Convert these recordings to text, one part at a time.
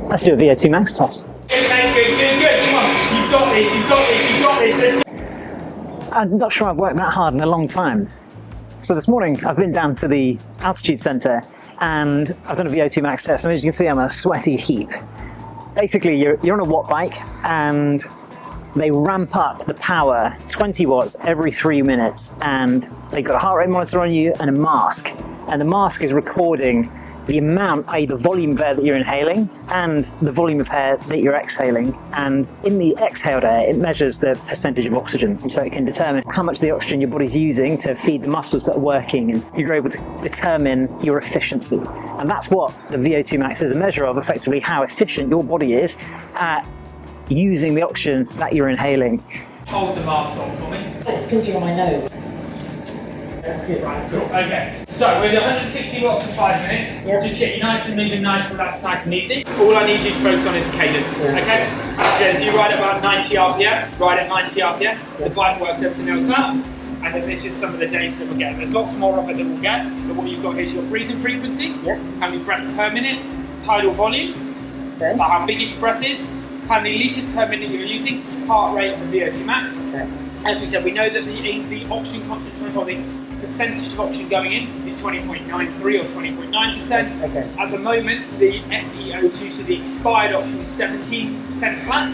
Let's do a VO₂ Max test. Good. Come on, you've got this, let's go. I'm not sure I've worked that hard in a long time. So this morning I've been down to the altitude centre and I've done a VO₂ Max test, and as you can see I'm a sweaty heap. Basically you're on a watt bike and they ramp up the power 20 watts every 3 minutes, and they've got a heart rate monitor on you and a mask, and the mask is recording the amount, i.e. the volume of air that you're inhaling and the volume of air that you're exhaling, and in the exhaled air it measures the percentage of oxygen, and so it can determine how much of the oxygen your body's using to feed the muscles that are working, and you're able to determine your efficiency. And that's what the VO₂ Max is a measure of, effectively how efficient your body is at using the oxygen that you're inhaling. Hold the mask on for me. It's pinching on my nose. That's good, right? Cool. Okay, so we're at 160 watts for 5 minutes. Yep. Just get you nice and moving, nice, relaxed, nice and easy. All I need you to focus on is cadence, okay? So if you ride at about 90 RPM, ride at 90 RPM, the bike works everything else out, and then this is some of the data that we'll get. There's lots more of it that we'll get, but what you've got here is your breathing frequency, how many breaths per minute, tidal volume, so how big each breath is, how many litres per minute you're using, heart rate and VO₂ Max. As we said, we know that the oxygen concentration, or the percentage of oxygen going in, is 20.93 or 20.9%. At the moment, the FeO2, so the expired oxygen, is 17% flat.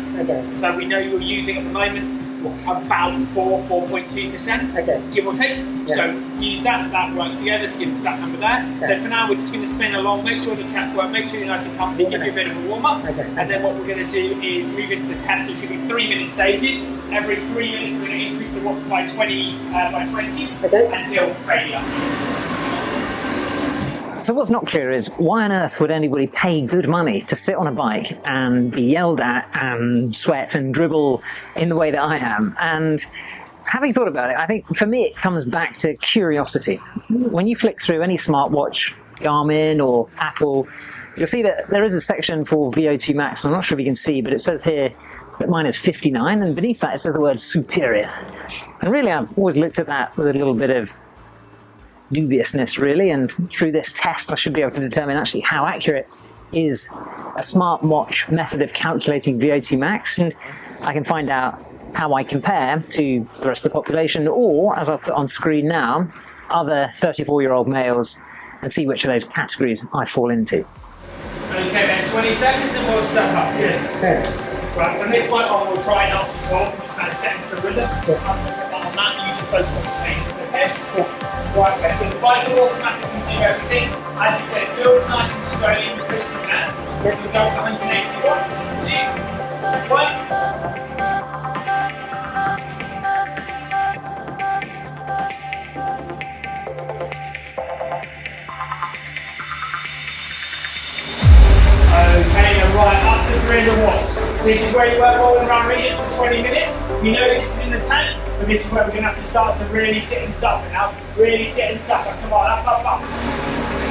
So we know you're using at the moment about 4.2%, give or take. So use that works together to give us that number there. So for now we're just going to spin along, make sure the tech works, make sure you're nice and comfy, give you a bit of a warm up, and then what we're going to do is move into the test. So it's going to be 3-minute stages. Every 3 minutes we're going to increase the watts by 20 until failure. So what's not clear is, why on earth would anybody pay good money to sit on a bike and be yelled at and sweat and dribble in the way that I am? And having thought about it, I think for me it comes back to curiosity. When you flick through any smartwatch, Garmin or Apple, you'll see that there is a section for VO₂ Max. I'm not sure if you can see, but it says here that mine is 59, and beneath that it says the word superior. And really I've always looked at that with a little bit of dubiousness, really, and through this test I should be able to determine actually how accurate is a smartwatch method of calculating VO₂ Max, and I can find out how I compare to the rest of the population, or, as I'll put on screen now, other 34-year-old males, and see which of those categories I fall into. Okay, then 20 seconds and we'll step up. Good. Right, from this point on we'll try not to talk, just kind of set the rhythm. I'm going to put that on that, you just focus on the pain, okay? Right, okay, so the bike will automatically do everything. As you said, it builds nice and slowly and crisp from there. We'll go up 180 watts. See? Right. Okay, then right up to 300 watts. This is where you work all around regions for 20 minutes. You know this is in the tank, but this is where we're going to have to start to really sit and suffer now. Really sit and suffer. Come on, up.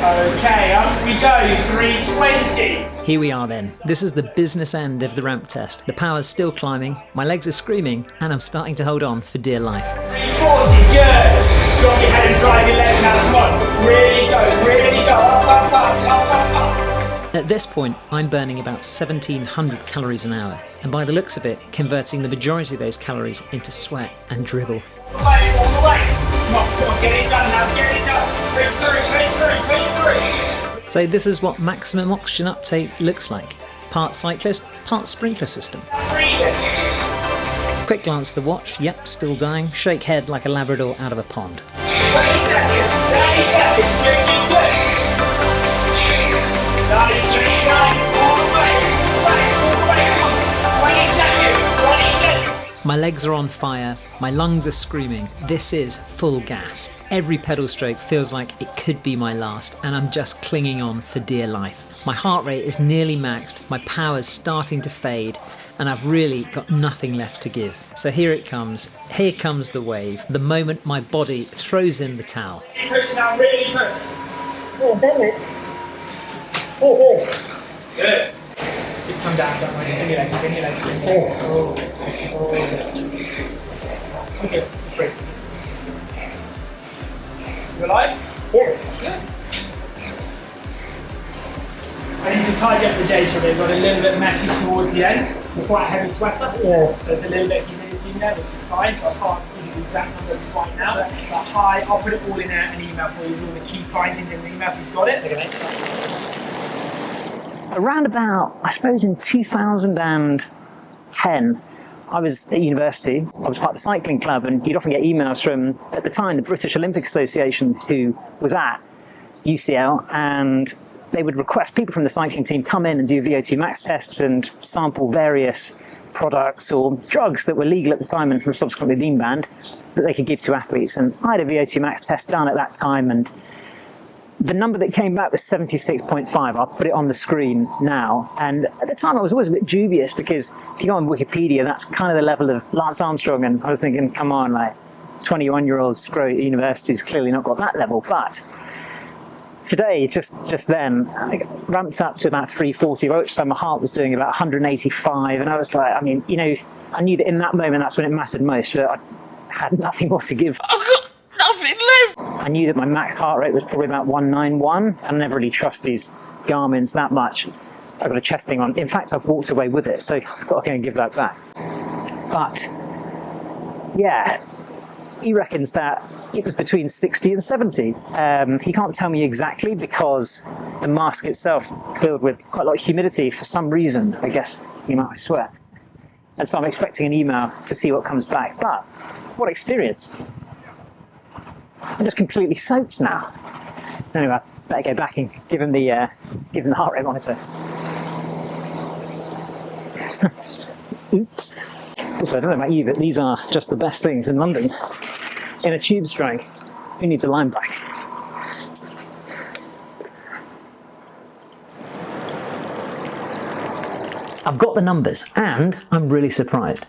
Okay, up we go, 320. Here we are then. This is the business end of the ramp test. The power's still climbing, my legs are screaming, and I'm starting to hold on for dear life. 340, good. Drop your head and drive your legs now, come on. Really go, up. At this point, I'm burning about 1,700 calories an hour, and by the looks of it, converting the majority of those calories into sweat and dribble. All the way. Come on, get it done now, get it done. Pace through. So this is what maximum oxygen uptake looks like. Part cyclist, part sprinkler system. Quick glance at the watch, yep, still dying. Shake head like a Labrador out of a pond. 20 seconds, you're doing good. My legs are on fire, my lungs are screaming. This is full gas. Every pedal stroke feels like it could be my last, and I'm just clinging on for dear life. My heart rate is nearly maxed, my power's starting to fade, and I've really got nothing left to give. So here it comes. Here comes the wave. The moment my body throws in the towel. Push now, really push. Oh, damn it. Good. Just come down, don't worry. Stimulate. Okay, free. You alive? Yeah. Good. I need to tidy up the data. They've got a little bit messy towards the end. We're quite a heavy sweater, so there's a little bit of humidity in there, which is fine, so I can't give you the exact number right now. But hi, I'll put it all in an email for you, all the key findings in the email, so you've got it. Okay. Around about, I suppose in 2010, I was at university. I was part of the cycling club, and you'd often get emails from, at the time, the British Olympic Association, who was at UCL, and they would request people from the cycling team come in and do VO₂ Max tests and sample various products or drugs that were legal at the time and have subsequently been banned that they could give to athletes. And I had a VO₂ Max test done at that time, and the number that came back was 76.5. I'll put it on the screen now. And at the time I was always a bit dubious, because if you go on Wikipedia, that's kind of the level of Lance Armstrong, and I was thinking, come on, like 21-year-old scroll at university's clearly not got that level. But today, just then, I ramped up to about 340, by which time my heart was doing about 185, and I was like, I mean, you know, I knew that in that moment that's when it mattered most, but I had nothing more to give. I've got nothing left! I knew that my max heart rate was probably about 191. I never really trust these Garmins that much. I've got a chest thing on. In fact, I've walked away with it, so I've got to go and give that back. But, yeah, he reckons that it was between 60 and 70. He can't tell me exactly, because the mask itself filled with quite a lot of humidity for some reason, I guess you might swear. And so I'm expecting an email to see what comes back. But what experience. I'm just completely soaked now. Anyway, better go back and give him the heart rate monitor. Oops. Also, I don't know about you, but these are just the best things in London. In a tube strike, who needs a line bike? I've got the numbers, and I'm really surprised.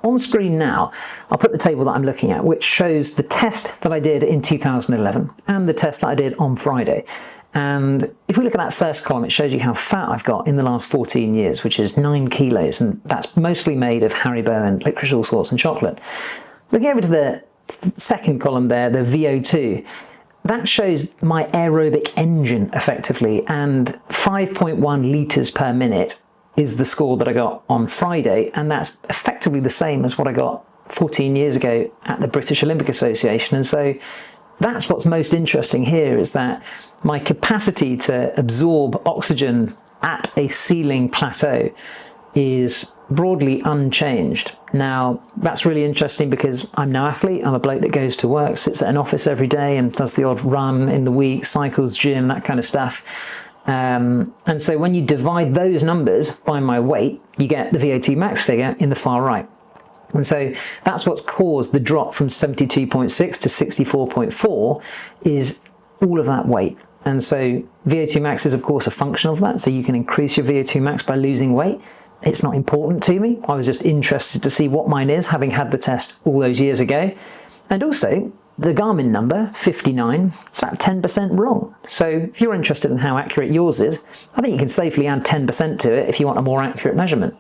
On screen now, I'll put the table that I'm looking at, which shows the test that I did in 2011 and the test that I did on Friday. And if we look at that first column, it shows you how fat I've got in the last 14 years, which is 9 kilos, and that's mostly made of Haribo and licorice all sorts and chocolate. Looking over to the second column there, the VO2, that shows my aerobic engine effectively, and 5.1 litres per minute is the score that I got on Friday, and that's effectively the same as what I got 14 years ago at the British Olympic Association. And so that's what's most interesting here, is that my capacity to absorb oxygen at a ceiling plateau is broadly unchanged. Now, that's really interesting because I'm no athlete. I'm a bloke that goes to work, sits at an office every day and does the odd run in the week, cycles, gym, that kind of stuff. And so when you divide those numbers by my weight, you get the VO₂ max figure in the far right. And so that's what's caused the drop from 72.6 to 64.4, is all of that weight. And so VO₂ max is of course a function of that, so you can increase your VO₂ max by losing weight. It's not important to me. I was just interested to see what mine is, having had the test all those years ago. And also, the Garmin number, 59, it's about 10% wrong. So if you're interested in how accurate yours is, I think you can safely add 10% to it if you want a more accurate measurement.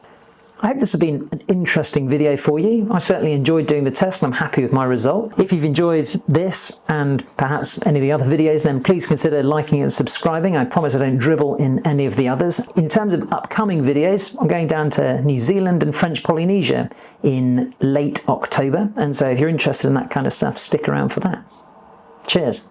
I hope this has been an interesting video for you. I certainly enjoyed doing the test and I'm happy with my result. If you've enjoyed this and perhaps any of the other videos, then please consider liking and subscribing. I promise I don't dribble in any of the others. In terms of upcoming videos, I'm going down to New Zealand and French Polynesia in late October. And so if you're interested in that kind of stuff, stick around for that. Cheers.